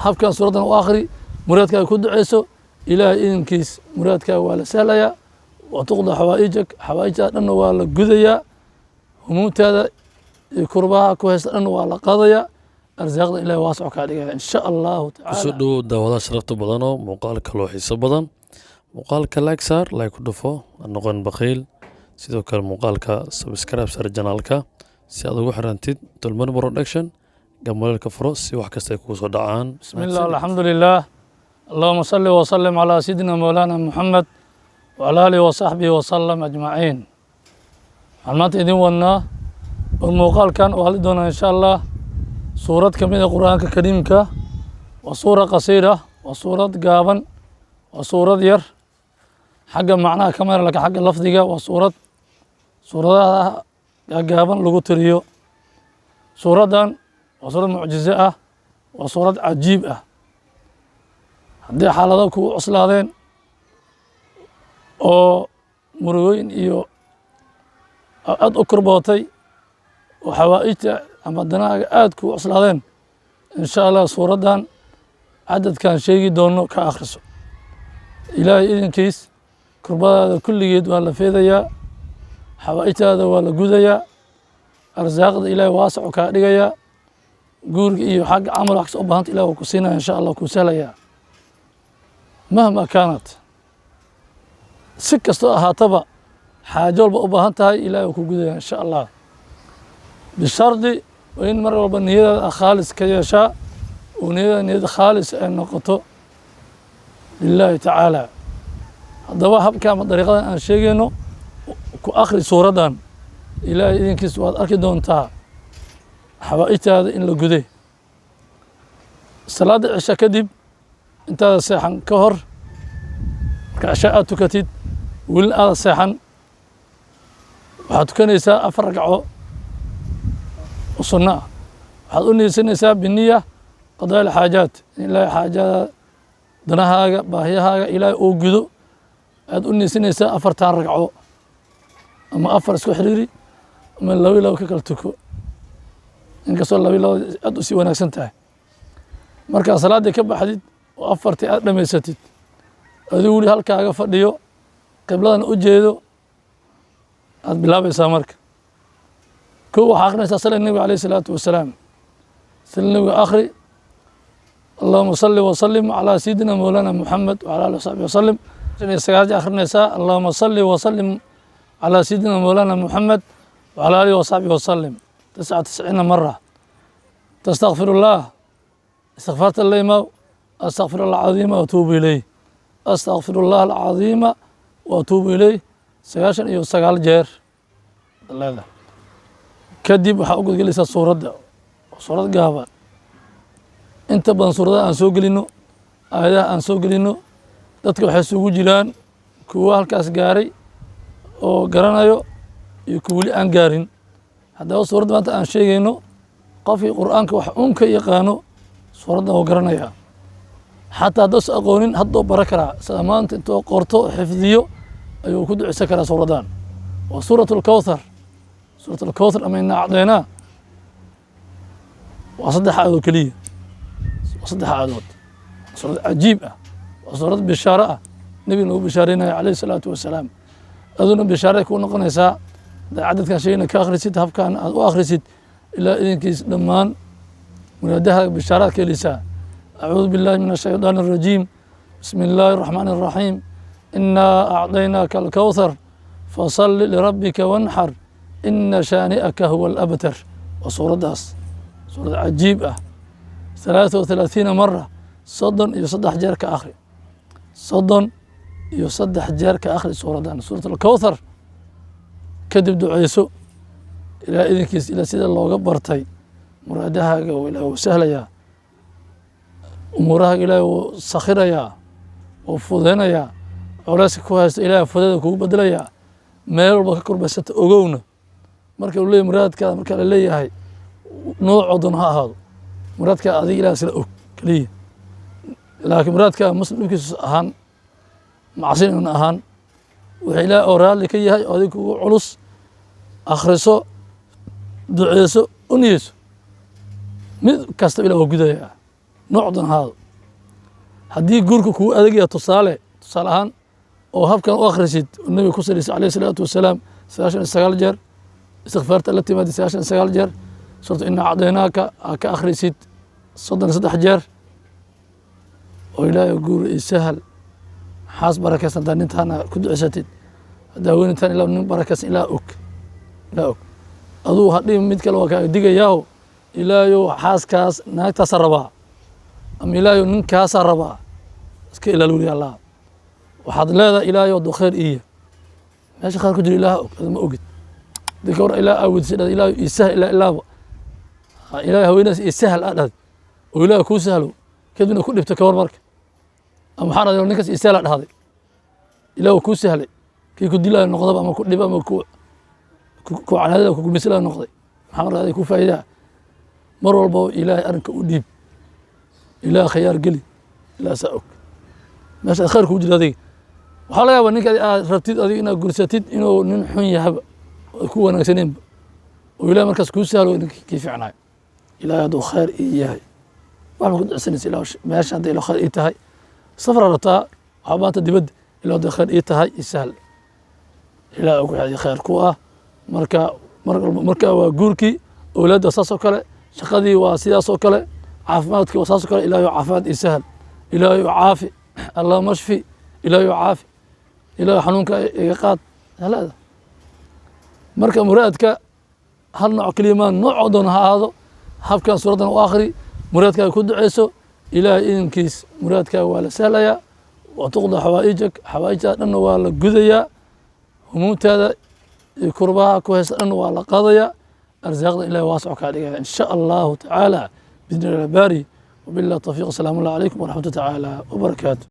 habkan suuradan u akhri muraadkaaga ku duceyso ilaahay idinkiis muraadkaaga waa la sahlayaa watuqda xawaa'ijak xawaa'ijtaada dhanna waa la gudayaa humuumtaada iyo kurbaha ku haysta dhanna waa la qaadayaa arsaaqda ilaahay waasaco kaa dhigaya insha allahu tacaala kusoo dhowow daawadaha sharafta badanoo muuqaalka loo xiiso badan muuqaalka like saar like ku dhufo ha noqon bakhiil sidoo kale muuqaalka subscribe saar janaalka si aad ugu xirantid Dulmar Production gambalka furo si wax kasta ay kugu soo dhacaan bismillah alxamdulilah allahuma salli wasallim calaa sayidina mawlana muxamed wacala aalihi wasaxbihi wasalam ajmaciin waxaan maanta idin wadnaa oo muuqaalkan oo hadli doonaa insha allah suurad ka mid a qur-aanka kariimka waa suura qasiira waa suurad gaaban waa suurad yar xagga macnaha ka mara laakiin xagga lafdiga waa suuradaha gaaban lagu tiriyo suuraddan waa suurad mucjize ah waa suurad cajiib ah haddii xaalado kugu cuslaadeen oo murugooyin iyo aad u korbootay oo xawaa'ijta ama danaaga aad kugu cuslaadeen insha allah suuraddan cadadkan sheegi doono ka akhriso ilaahay idinkiis kurbadaada kulligeed waa la feedayaa xawaa'ijtaada waa la gudayaa arsaaqda ilaahay waasaco kaa dhigayaa guurga iyo xagga camal wax kasta u baahanta ilahi waa ku siinaya insha allah kuu sahlayaa mahma kaanat si kastoo ahaataba xaajo walba u baahan tahay ilahi waa ku gudaya insha allah bishardi waa in mar walba niyadaada khaalis ka yeeshaa oo niyad khaalis ay noqoto lilaahi tacaala haddaba habka ama dariiqadan aan sheegayno ku akhri suuraddan ilaahay idinkiis waad arki doontaa xawaa'ijtaada in la guday salaada cisha kadib intaada seexan ka hor marka cisha aad tukatid welina aada seexan waxaad tukanaysaa 4 ragco oo sunno ah waxaad u niyeysanaysaa biniya qadaa ilxaajaat in ilaahay xaajada danahaaga baahiyahaaga ilaahay uu gudo aad u niyeysanaysaa 4 ragco ama 4 isku xiriiri ama 2 ka kala tuko inkastoo 2 aad u sii wanaagsan tahay markaa salaaddii ka baxdid oo 4tii aad dhammaysatid adigu weli halkaaga fadhiyo qibladana u jeedo aad bilaabaysaa marka kow waxaa akrinaysaa sala nebiga alayh isalaatu wasalaam sala nebiga akhri allahuma salli wasallim calaa sayidina mawlana muxamed wacala alihi wasaxbi wasalim 9 jeer akrinaysaa allahuma salli wasallim calaa sayidina mawlana muxamed wacala alihi wasaxbi wasalim 99 مرة تستغفر الله استغفرت الليمة أستغفر الله العظيم وأتوب إليه أستغفر الله العظيم وأتوب إليه 9 jeer kadib waxaa u gudgelaysaa suuradda suurad gaaban inta badan suuradaha aan soo gelino aayadaha aan soo gelino dadka waxay isugu jiraan kuwa halkaas gaaray oo garanayo iyo kuwa weli aan gaarin haddaba suuradda maanta aan sheegayno qofkii qur'aanka wax uun ka yaqaano suuraddan wuu garanayaa xataa haddaasu aqoonin haddoo bara karaa sida maanta intuu qorto xifdiyo ayuu ku duceysan karaa suuraddan waa suurat lkowthar ama inaa acdaynaa waa 3 aayadood keliya waa 3 aayadood waa suurad cajiib ah waa suurad bishaaro ah nebiga lagu bishaareynayo calayhi salaatu wasalaam aduna bishaaray kuu noqonaysaa cadadkan sheegayna ka akhrisid habkan aad u akhrisid ilaa idinkiis dhammaan muraadaha bishaaraadka helisaa acuudu billahi min ashaydaani arajiim bismi illaahi araxmaani araxiim inaa acdaynaaka alkowthar fasalli lirabbika wanxar ina shaani'aka huwa alabtar waa suuraddaas suurad cajiib ah 33 mara 33 jeer ka akhri 33 jeer ka akhri suuraddan suurat alkowthar kadib duceyso ilaa idinkiis ilaa sida looga bartay muraadahaaga ilaah wuu sahlayaa umuurahaaga ilaahay wuu sakhirayaa wuu fudeynayaa culeyska ku haysto ilaahay fudeeda kugu bedelayaa meel walba ka korbaysata ogowna marka uu leeyahy muraadkaada marka la leeyahay noocoo doon ha ahaado muraadkaa adiga ilaah sila og keliya laakiin muraadkaa muslim dhibkiisa ahaan macsin un ahaan wuxuu ilaah oo raalli ka yahay oo adiga kugu culus akhriso duceyso u niyeyso mid kasta ilah waa gudayaa noocdan ahaado haddii guurka kuu adagaya tusaale ahaan oo habkan u akhrisid nabiga ku salisay alayhi salaatu wasalaam 99 jeer istikfaarta la timaadi 99 jeer suurta inaa cadaynaaka ka akhrisid 33 jeer oo ilaahay guur isahal xaas barakaysan hadaa nintaana ku duceysatid hadaa haweenintaan ilaa nin barakaysan ilaa og aduu hadhihi mid kale waa kaa digayaaho ilaahayow xaaskaas naagtaasa rabaa ama ilaahayow ninkaasa rabaa iska ilaali allah waxaad leedahay ilaahayow hadduu khayr iya meesha khayr ku jiro ilaah og adama ogid hadii gabadha ilaah aaweydiisay dhahda ilaahayow isahal ilaaba ilaahay haweenaas isahal aa dhahday oo ilaahay kuu sahlo kadibna ku dhibta kawar marka ama waxaan dhahday ninkaas isahal aa dhahday ilaah kuu sahlay kii ku dilaayo noqdaba ama ku dhiba ama ku canaadada ku gumisalaayo noqday maxaa marka aday ku faa'iidaa mar walba ilaahay arrinka u dhiib ilaah khiyaar geli ilaah saa og meesha khayr kuu jira adiga waxaa laga yaabaa ninka aad rabtid adiga inaad gursatid inuu nin xun yahaba ku wanaagsaneenba oo ilaah markaas kuu sahlo ninkii kii fiicnaayo ilaahay hadduu khayr ii yahay waxba ku ducsanaysa ilaah meesha hadday ilo khayr ii tahay safra rabtaa waxaa maanta dibadda ilaah hadday khayr ii tahay ii sahl ilaah og waxay khayr ku ah marka waa guurkii awlaadda saas oo kale shaqadii waa sidaas oo kale caafimaadkii waa saas oo kale ilaahay caafimaad ii sahal ilaahay caafi allahuma ashfi ilaahay caafi ilaahay xanuunka iga qaad halaada marka muraadka hal nooc keliya nooc doon ha ahaado habkan suuraddan u akhri muraadkaaga ku duceyso ilaahay idinkiis muraadkaaga waa la sahlayaa wa tuqda xawaa'ijtaada dhanna waa la gudayaa humuumtaada iyo kurbaha ku haysta dhanna waa la qaadayaa arsaaqda ilahay waasaco kaa dhigaya in sha allahu tacaala biidni illahi baari wabillahi tawfiiq asalaamu allah calaykum waraxmatu tacaala wabarakaatu